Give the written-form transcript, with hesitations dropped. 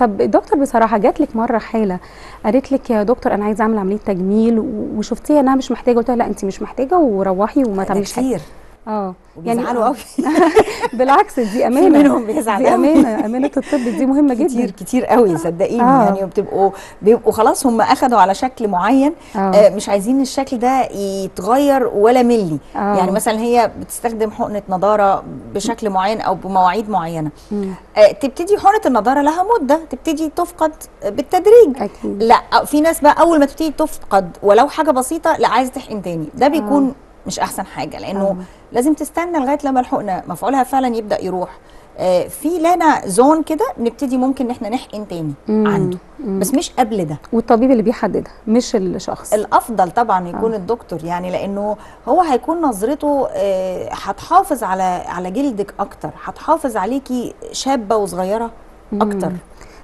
طب دكتور بصراحة جات لِك مرّة حالة قالت لِك يا دكتور أنا عايزة أعمل عملية تجميل وشُفتيها إنها مش محتاجة، قُلتِ لها لأ أنتِ مش محتاجة وروّحي وما ده تعمليش حاجة. كتير يعني وبيزعلوا قوي. بالعكس دي في أمانة، منهم بيزعل دي قوي. أمانة الطب دي مهمة كتير جدًا. كتير قوي صدقيني، يعني بيبقوا خلاص هم اخدوا على شكل معين، مش عايزين الشكل ده يتغير ولا ملي. يعني مثلا هي بتستخدم حقنه نضاره بشكل معين او بمواعيد معينه، تبتدي حقنه النضاره لها مده تبتدي تفقد بالتدريج. أكيد. لا في ناس بقى اول ما تبتدي تفقد ولو حاجه بسيطه لا عايزه تحقن تاني، ده بيكون مش احسن حاجه، لانه لازم تستنى لغايه لما الحقنه مفعولها فعلا يبدا يروح. في لنا زون كده نبتدي ممكن ان احنا نحقن تاني عنده، بس مش قبل ده. والطبيب اللي بيحددها مش الشخص. الافضل طبعا يكون الدكتور، يعني لانه هو هيكون نظرته هتحافظ على جلدك اكتر، هتحافظ عليكي شابه وصغيره اكتر.